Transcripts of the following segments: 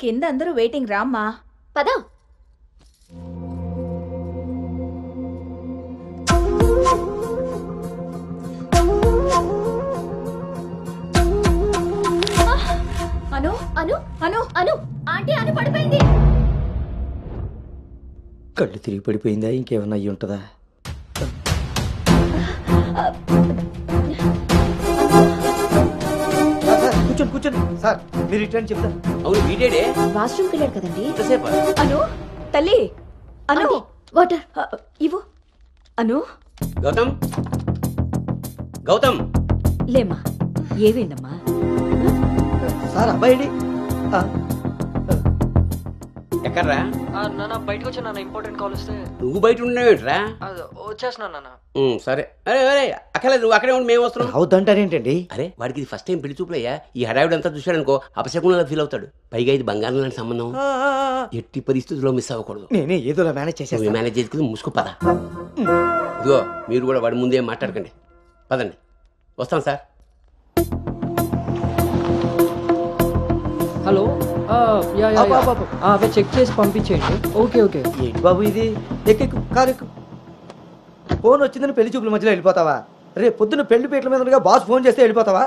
కింద అందరూ వెయిటింగ్ రామ్మా. పద. అను అను అను అను ఆంటీ అను పడిపోయింది. కళ్ళు తిరిగి పడిపోయిందా? ఇంకేమన్నా అయ్యి ఉంటుందా? కూర్చోండి కూర్చోండి సార్, మీరు రిటర్న్ చెప్తారు. అవును వీడేడే వాష్రూమ్కి వెళ్ళాడు కదండి. ఎంతసేపు? అను తల్లి అను వాటర్ ఇవ్వు. అను గౌతమ్ గౌతమ్ లేమ్మా. ఏమైందమ్మా? సార్ అబ్బాయి ఎక్కడ్రా? బయటకు వచ్చా నాన్న, ఇంపార్టెంట్ కాల్ వస్తే. నువ్వు బయట ఉన్నావేంట్రా? వచ్చేస్తున్నా నాన్న. సరే. అరే అరే అక్కర్లేదు, నువ్వు అక్కడే ఉండి మేము వస్తున్నాం. అవుతుంటారేంటండి? అరే వాడికి ఇది ఫస్ట్ టైం పెళ్లి చూపులయ్యా. ఈ హడావిడి అంతా చూశాడనుకో అపశకునంలా ఫీల్ అవుతాడు. పైగా ఇది బంగారం లాంటి సంబంధం, ఎట్టి పరిస్థితుల్లో మిస్ అవ్వకూడదు. నేనే ఏదోలా మేనేజ్ చేసేది. మేనేజ్ చేసుకుని మూసుకో పద. ఇదిగో మీరు కూడా వాడి ముందే మాట్లాడకండి. పదండి, వస్తాం సార్. హలో, అవి చెక్ చేసి పంపించేయండి. Okay okay. ఏంటి బాబు ఇది? ఎక్కెక్కు, కారు ఎక్కు. ఫోన్ వచ్చిందని పెళ్లి చూపుల మధ్యలో వెళ్ళిపోతావా? రేపు పొద్దున్న పెళ్లి పీటల మీద ఉండగా బాస్ ఫోన్ చేస్తే వెళ్ళిపోతావా?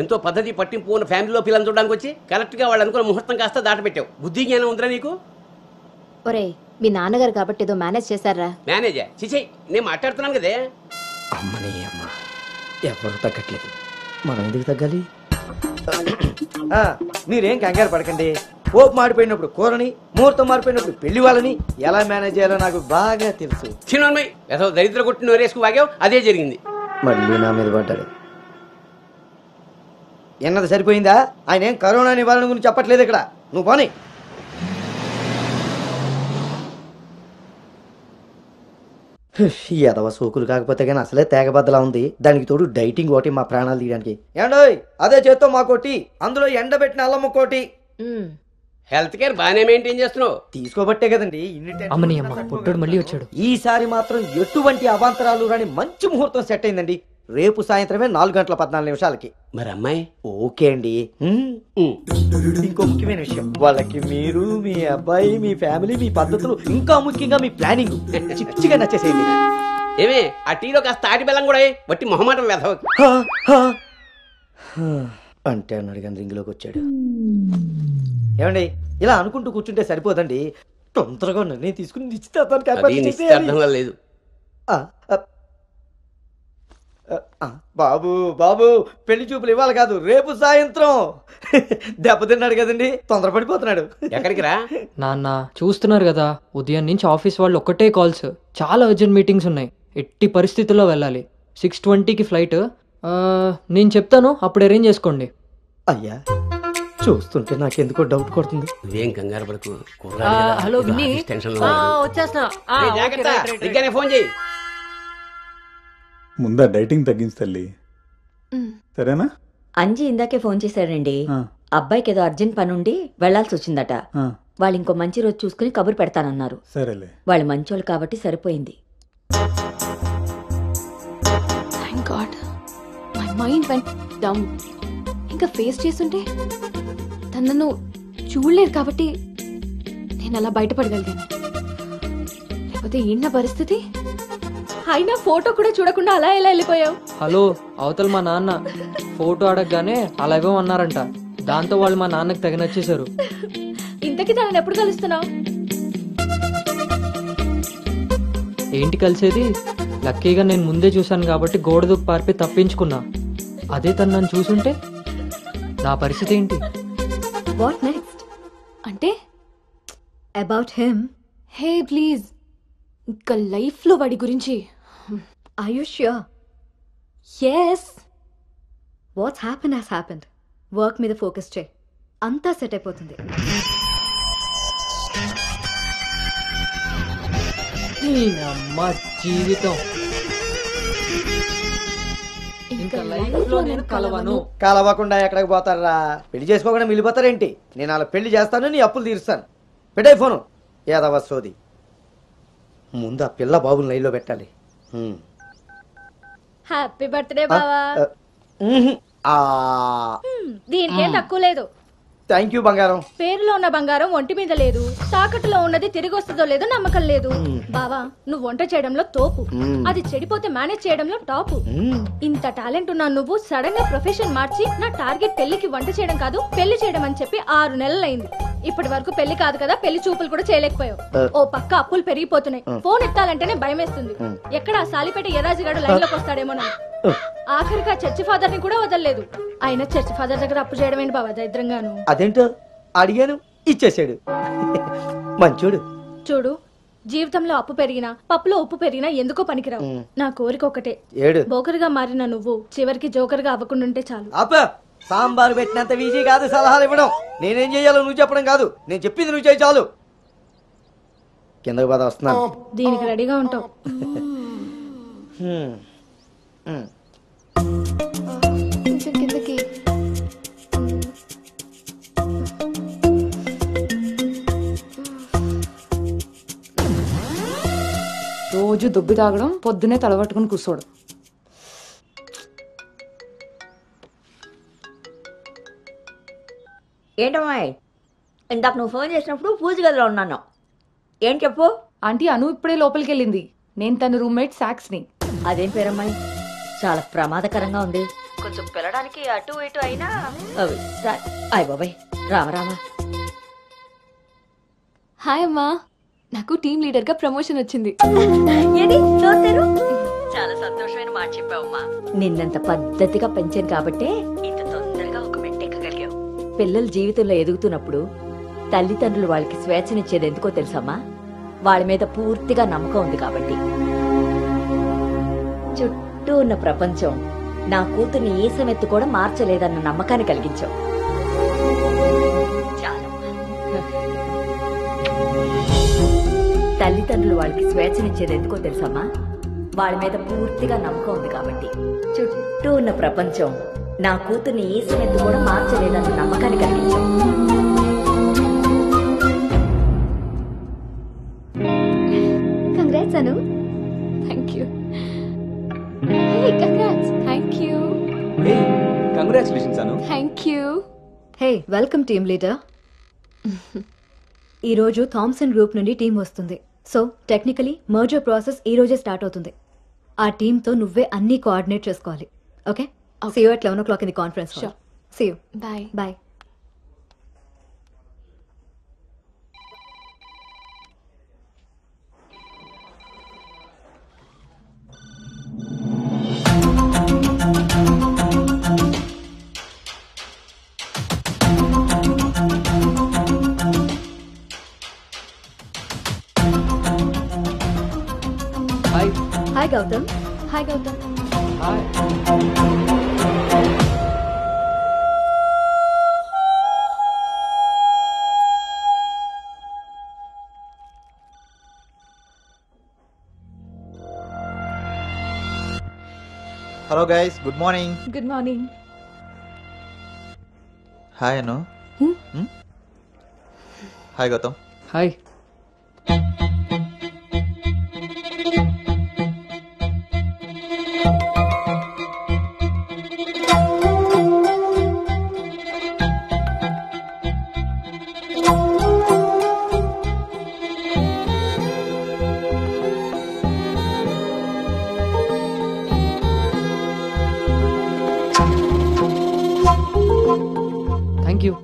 ఎంతో పద్ధతి పట్టింపు ఉన్న ఫ్యామిలీలో పిల్లలు చూడడానికి వచ్చి కరెక్ట్గా వాళ్ళు అనుకున్న ముహూర్తం కాస్త దాటపెట్టావు. బుద్ధి జ్ఞానం ఉందిరా నీకు? ఒరే మీ నాన్నగారు కాబట్టి ఏదో మేనేజ్ చేశారా? మేనేజా? చిచి, నేను మాట్లాడుతున్నాను కదే. అమ్మని అమ్మ, ఎవరు తగ్గట్లేదు, మనం ఎందుకు తగ్గాలి? మీరేం కంగారు పడకండి. పోపు మాడిపోయినప్పుడు కూరని, ముహూర్తం మారిపోయినప్పుడు పెళ్లి వాళ్ళని ఎలా మేనేజ్ చేయాలో నాకు బాగా తెలుసు. చిన్నమ్మాయి ఏదో దరిద్ర కొట్టిన వేరేసుకు వాగావు, అదే జరిగింది. మళ్ళీ నా మీద పడ్డాడు. ఎన్నది సరిపోయిందా? ఆయన ఏం కరోనా నివారణ గురించి చెప్పట్లేదు ఇక్కడ. నువ్వు పోనీ. ఈ ఎదవ సోకులు కాకపోతే కానీ అసలే తేగబద్దలా ఉంది. దానికి తోడు డైటింగ్ ఒకటి మా ప్రాణాలు తీయడానికి. ఏండోయ్ అదే చేత్తో మాకోటి, అందులో ఎండబెట్టిన అల్లమ్మ కోటి. హెల్త్ కేర్ బాగానే మెయింటైన్ చేస్తున్నావు. తీసుకోబట్టే కదండి అమ్మని అమ్మ, పుట్టోడు మళ్ళీ వచ్చాడు. ఈసారి మాత్రం ఎటువంటి అవాంతరాలు రాని మంచి ముహూర్తం సెట్ అయిందండి. రేపు సాయంత్రమే 4:14 మరి అమ్మాయి? ఓకే అండి. ఇంకో ముఖ్యమైన విషయం, వాళ్ళకి మీరు, మీ అబ్బాయి, మీ ఫ్యామిలీ, మీ పద్ధతులు, ఇంకా ముఖ్యంగా మీ ప్లానింగ్ చిచ్చిగా నచ్చేసేయండి. ఏమే ఆ టీలో కాస్త తాటి బెల్లం కూడా బట్టి మొహమాటం వేధ అంటే అన్నాడు కానీ రింగ్లోకి వచ్చాడు. ఏమండి ఇలా అనుకుంటూ కూర్చుంటే సరిపోదండి. తొందరగా నిర్ణయం తీసుకుని నిశ్చితార్థంగా లేదు. బాబు బాబు పెళ్లి చూపులు ఇవ్వాలి కాదు, రేపు సాయంత్రం. దెబ్బతిన్నాడు కదండి, తొందరపడిపోతున్నాడు. ఎక్కడికి రా నాన్న, చూస్తున్నారు కదా ఉదయం నుంచి ఆఫీస్ వాళ్ళు ఒక్కటే కాల్స్. చాలా అర్జెంట్ మీటింగ్స్ ఉన్నాయి, ఎట్టి పరిస్థితుల్లో వెళ్ళాలి. 6:20కి ఫ్లైట్. నేను చెప్తాను, అప్పుడు అరేంజ్ చేసుకోండి. అయ్యా చూస్తుంటే నాకెందుకో డౌట్ కొడుతుంది. ఇదేం కంగారు పడుకు. హలో విన్నీ, వచ్చేస్తున్నా, ఫోన్ చేయి. ముందా డైటింగ్ తగ్గించి తల్లి, సరేనా? అంజీ ఇందాకే ఫోన్ చేశాడండి. అబ్బాయికి ఏదో అర్జెంట్ పని ఉండి వెళ్లాల్సి వచ్చిందట. వాళ్ళు ఇంకో మంచి రోజు చూసుకుని కబురు పెడతానన్నారు. సరేలే, వాళ్ళు మంచోళ్ళు కాబట్టి సరిపోయింది. Thank God my mind vent down. ఇంకా ఫేస్ చేస్తుంటే తనను చూడలేరు కాబట్టి నేను అలా బయటపడగలిగాను. లేకపోతే ఏంటి పరిస్థితి? అయినా ఫోటో కూడా చూడకుండా అలా ఎలా వెళ్ళిపోయావు? హలో, అవతల మా నాన్న ఫోటో అడగగానే అలా ఇవ్వమన్నారంట. దాంతో వాళ్ళు మా నాన్నకి తెగ నచ్చేశారు. ఇంతకీ తనని ఎప్పుడు కలుస్తున్నావు? ఏంటి కలిసేది? లక్కీగా నేను ముందే చూశాను కాబట్టి గోడ దూకి పారిపోయి తప్పించుకున్నా. అదే తను నన్ను చూసుంటే నా పరిస్థితి ఏంటి? What next? అంటే అబౌట్ హిమ్. హే ప్లీజ్, ఇంకా లైఫ్ లో వాడి గురించి. Are you sure? yes. What's happen has happened. Work మీద ఫోకస్ చేయి, అంతా సెట్ అయిపోతుంది. అమ్మ జీవితం ఇంకా లైఫ్ లో నేను కలవను. కలవకుండా ఎక్కడికి పోతారా? పెళ్లి చేసుకోకుండా మిగిలిపోతారేంటి? నేను అలా పెళ్లి చేస్తాను, నీ అప్పులు తీరుస్తాను. పెట్టే ఫోను. ఏదవ సోది. ముందు ఆ పిల్ల బాబుని లైన్లో పెట్టాలి. హ్యాపీ బర్త్డే బావా. దీనికేం తక్కువ లేదు. థ్యాంక్ యూ బంగారం. పేరులో ఉన్న బంగారం ఒంటి మీద లేదు, తాకట్టులో ఉన్నది తిరిగి వస్తుందో లేదో నమ్మకం లేదు. బావా నువ్వు వంట చేయడంలో తోపు, అది చెడిపోతే మేనేజ్ చేయడంలో టాపు. ఇంత టాలెంట్ ఉన్నా నువ్వు సడన్ గా ప్రొఫెషన్ మార్చి నా టార్గెట్ పెళ్లికి వంట చేయడం కాదు పెళ్లి చేయడం అని చెప్పి 6 నెలలైంది. ఇప్పటి వరకు పెళ్లి కాదు కదా, పెళ్లి చూపులు కూడా చేయలేకపోయావు. ఓ పక్క అప్పులు పెరిగిపోతున్నాయి, ఫోన్ ఎత్తాలంటేనే భయం వేస్తుంది. ఎక్కడ సాలిపేట ఎరాజిగాడు లైన్ లోకి వస్తాడేమోనని. ఆఖరిగా చర్చి ఫాదర్ ని కూడా వదలలేదు. అయినా చర్చి ఫాదర్ దగ్గర అప్పు చేయడం ఏంటి బాబా దరిద్రంగాను. అదేంటో అడిగాను, ఇచ్చేసాడు. మంచోడు. చూడు, జీవితంలో అప్పు పెరిగినా పప్పులో ఉప్పు పెరిగినా ఎందుకో పనికిరావు. నా కోరిక ఒకటే, బోకరుగా మారిన నువ్వు చివరికి జోకర్ గా అవ్వకుండా చాలు. సాంబార్ పెట్టినంత ఈజీ కాదు సలహాలు ఇవ్వడం. నేనేం చెయ్యాలో నువ్వు చెప్పడం కాదు, నేను చెప్పింది నువ్వు చేయి చాలు. కిందకి బాధ వస్తున్నాను. దీనికి రెడీగా ఉంటావు. కిందకి రోజు దుబ్బి తాగడం, పొద్దునే తలబట్టుకుని కూర్చోవడం. ఏంటమ్మాయి, ఇందాక నువ్వు ఫోన్ చేసినప్పుడు పూజ గదిలో ఉన్నాను. ఏం చెప్పు. ఆంటీ అను ఇప్పుడే లోపలికి వెళ్ళింది. నేను తన రూమ్మేట్ సాక్స్ని. అదేం పేరమ్మాయి, చాలా ప్రమాదకరంగా ఉంది. కొంచెం పిల్లడానికి అటు ఇటు అయినా అయ్య బాబాయ్. రామరామా. హాయ్ అమ్మా, నాకు టీమ్ లీడర్ గా ప్రమోషన్ వచ్చింది. చాలా సంతోషమైన మాట చెప్పావమ్మా. నిన్నంత పద్ధతిగా పెంచాను కాబట్టే ఇంత తొందరగా ఒక మెట్టెక్కగలిగావు. పిల్లల జీవితంలో ఎదుగుతున్నప్పుడు తల్లిదండ్రులు వాళ్ళకి స్వేచ్ఛనిచ్చేది ఎందుకో తెలుసమ్మా? వాళ్ళ మీద పూర్తిగా నమ్మకం ఉంది కాబట్టి. చుట్టూ ఉన్న ప్రపంచం నా కూతుర్ని ఈ సమెత్తు కూడా మార్చలేదన్న నమ్మకాన్ని కలిగించావు. తల్లిదండ్రులు వాళ్ళకి స్వేచ్ఛనిచ్చేది ఎందుకో తెలుసమ్మా? వాళ్ళ మీద పూర్తిగా నమ్మకం ఉంది కాబట్టి. చుట్టూ ఉన్న ప్రపంచం నా కూతుర్ని ఈ సమెత్తు కూడా మార్చలేదన్న నమ్మకాన్ని కలిగించావు. Congrats Anu. Thank you. Hey congrats. Thank you. Hey congratulations Anu. Thank you. Hey welcome team leader. ఈరోజు థామ్సన్ గ్రూప్ నుండి టీం వస్తుంది. సో టెక్నికలీ మర్జర్ ప్రాసెస్ ఈ రోజే స్టార్ట్ అవుతుంది. ఆ టీంతో నువ్వే అన్ని కోఆర్డినేట్ చేసుకోవాలి. Okay, see you at 11 o'clock in the conference hall. See you. Bye. Bye. Hi. Hi Gautam. Hi Gautam. Hi. Hello guys, good morning. Good morning. Hi Anu. Hi Gautam. Hi. Thank you.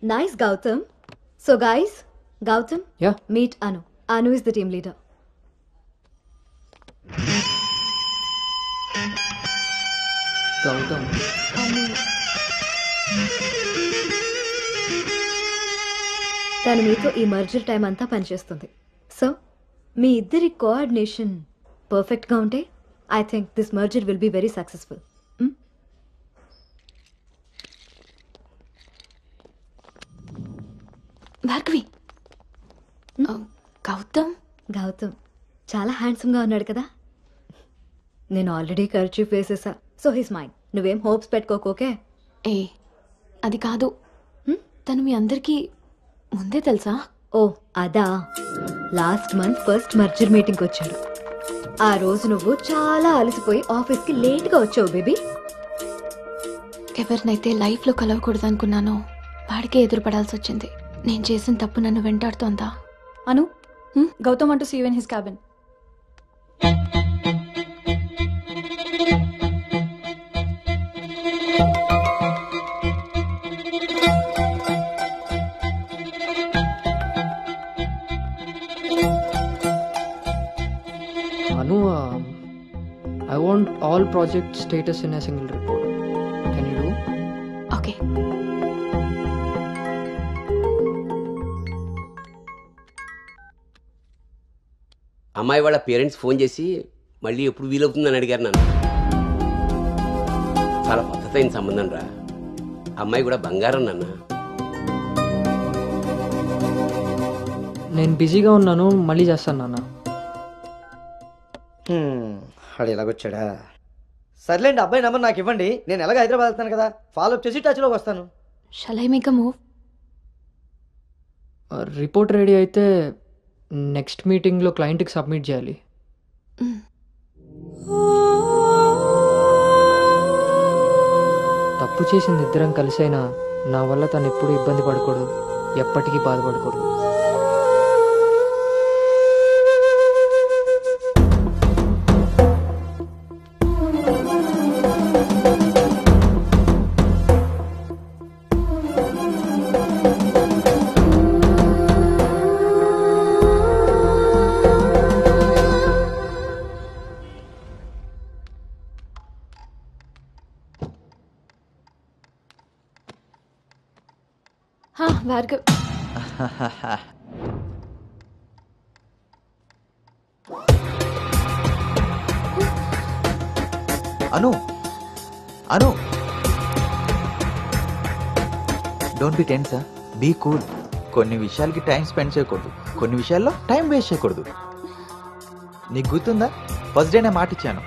Nice, Gautam. So guys, Gautam, Yeah. meet Anu. Anu is the team leader. Gautam. తను మీతో ఈ merger time అంతా పనిచేస్తుంది. So మీ ఇద్దరి coordination పర్ఫెక్ట్గా ఉంటే I think this merger will be very successful. Bhargavi. Gautam. Gautam చాలా హ్యాండ్సమ్గా ఉన్నాడు కదా. నేను ఆల్రెడీ కర్చీఫ్ వేసేసా. So his mind. నువ్వేం హోప్స్ పెట్టుకోకోకే. ఏ అది కాదు, తను మీ అందరికీ ముందే తెలుసా? ఓ అదా, లాస్ట్ మంత్ ఫస్ట్ మర్జర్ మీటింగ్కి వచ్చాడు. ఆ రోజు నువ్వు చాలా అలసిపోయి ఆఫీస్కి లేట్గా వచ్చావు బేబీ. ఎవరినైతే లైఫ్లో కలవకూడదు అనుకున్నానో వాడికే ఎదురుపడాల్సి వచ్చింది. నేను చేసిన తప్పు నన్ను వెంటాడుతోందా? Anu, Gautam want to see you in his cabin. Anu, I want all project status in a single report. Can you do? Okay. అమ్మాయి వాళ్ళ పేరెంట్స్ ఫోన్ చేసి మళ్ళీ ఎప్పుడు వీలవుతుందని అడిగారు నన్ను. చాలా పద్ధతైన సంబంధం రా. అమ్మాయి కూడా బంగారం నాన్న. నేను బిజీగా ఉన్నాను, మళ్ళీ చేస్తాను నాన్న. వాడు ఎలాగొచ్చాడా? సర్లేండి, అబ్బాయి నెంబర్ నాకు ఇవ్వండి. నేను ఎలాగ హైదరాబాద్ వెళ్తాను కదా, ఫాలోఅప్ చేసి టచ్లోకి వస్తాను. Shall I make a move? Report ready అయితే నెక్స్ట్ మీటింగ్లో క్లయింట్కి సబ్మిట్ చేయాలి. తప్పు చేసింది ఇద్దరం కలిసైనా నా వల్ల తను ఎప్పుడు ఇబ్బంది పడకూడదు, ఎప్పటికీ బాధపడకూడదు. Bhargav, Anu Anu don't be tense, be cool. కొన్ని విషయాలకి టైం స్పెండ్ చేయకూడదు, కొన్ని విషయాల్లో టైం వేస్ట్ చేయకూడదు. నీకు గుర్తుందా, ఫస్ట్ డే నేను మాట ఇచ్చాను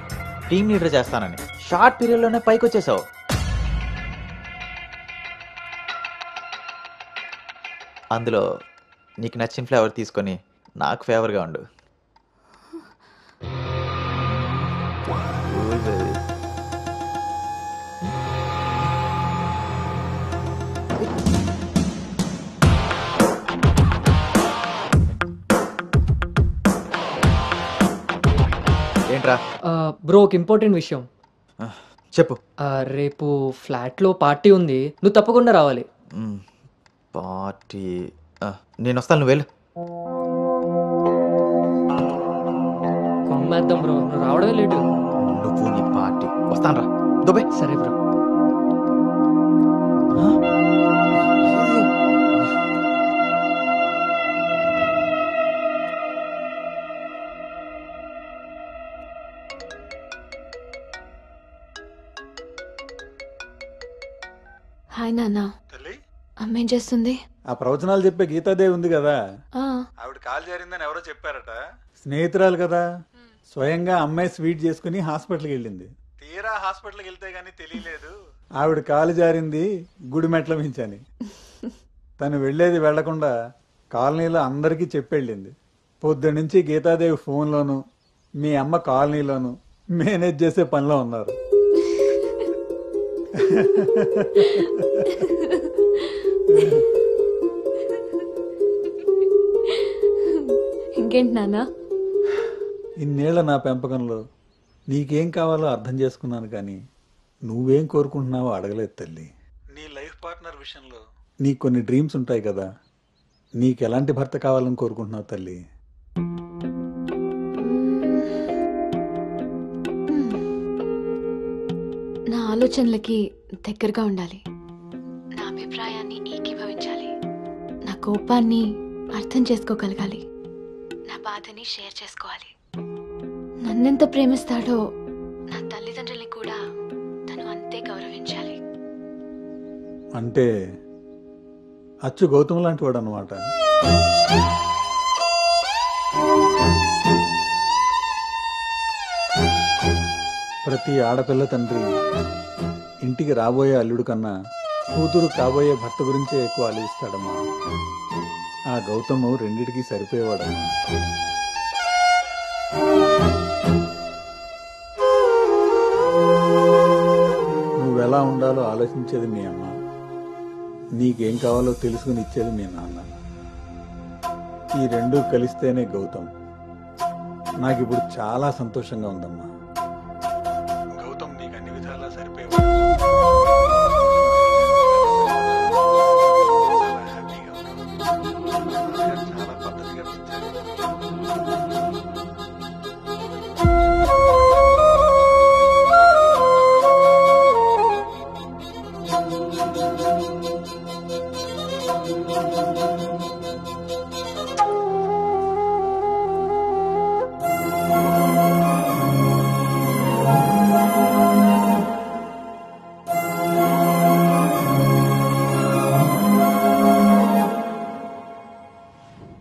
టీమ్ లీడర్ చేస్తానని. షార్ట్ పీరియడ్లోనే పైకి వచ్చేసావు. అందులో నీకు నచ్చిన ఫ్లేవర్ తీసుకొని నాకు ఫేవర్గా ఉండు. ఏంట్రా? బ్రో, ఒక ఇంపార్టెంట్ విషయం చెప్పు. రేపు ఫ్లాట్లో పార్టీ ఉంది, నువ్వు తప్పకుండా రావాలి. పార్టీ? నేను వస్తాను, నువ్వు వెళ్ళు. కొమ్మేద్దాం బ్రో, నువ్వు రావడమే లేటు. నువ్వు నీ పార్టీ. వస్తాను రా, దుబాయ్. సరే బ్రో. హాయ్ నాన్న. అమ్మ ఏం చేస్తుంది? ఆ ప్రవచనాలు చెప్పే గీతాదేవి ఉంది కదా, ఆ, ఆవిడ కాల్ జారిందని ఎవరో చెప్పారట. స్నేహితురాలు కదా, స్వయంగా అమ్మాయి స్వీట్ చేసుకుని హాస్పిటల్కి వెళ్ళింది. తీరా హాస్పిటల్కి వెళ్తే గానీ తెలియలేదు ఆవిడ కాలు జారింది గుడి మెట్ల మించని. తను వెళ్ళేది వెళ్లకుండా కాలనీలో అందరికీ చెప్పెళ్ళింది. పొద్దు నుంచి గీతాదేవి ఫోన్లోను, మీ అమ్మ కాలనీలోను మేనేజ్ చేసే పనిలో ఉన్నారు. ఇంకేంటి నాన్న? ఇన్నేళ్ల నా పెంపకంలో నీకేం కావాలో అర్థం చేసుకున్నాను, కానీ నువ్వేం కోరుకుంటున్నావో అడగలేదు తల్లి. నీ లైఫ్ పార్ట్నర్ విషయంలో నీకు కొన్ని డ్రీమ్స్ ఉంటాయి కదా, నీకు ఎలాంటి భర్త కావాలని కోరుకుంటున్నావు తల్లి? నా ఆలోచనలకి దగ్గరగా ఉండాలి, నా అభిప్రాయాన్ని ఏకీభవించాలి, నా కోపాన్ని అర్థం చేసుకోగలగాలి, నా బాధని షేర్ చేసుకోవాలి. నన్నెంత ప్రేమిస్తాడో నా తల్లిదండ్రుల్ని కూడా తను అంతే గౌరవించాలి. అంటే అచ్చు గౌతమ్ లాంటి వాడు అన్నమాట. ప్రతి ఆడపిల్ల తండ్రి ఇంటికి రాబోయే అల్లుడు కన్నా కూతురు కాబోయే భర్త గురించే ఎక్కువ ఆలోచిస్తాడమ్మా. ఆ గౌతమ్ రెండిటికి సరిపోయేవాడమ్మా. నువ్వెలా ఉండాలో ఆలోచించేది మీ అమ్మ, నీకేం కావాలో తెలుసుకుని ఇచ్చేది మీ నాన్న. ఈ రెండూ కలిస్తేనే గౌతమ్. నాకిప్పుడు చాలా సంతోషంగా ఉందమ్మా. గౌతమ్ నీకు అన్ని విధాలా సరిపోయావు. చాలా హ్యాపీగా ఉన్నావు. చాలా పద్ధతిగా పెంచారు.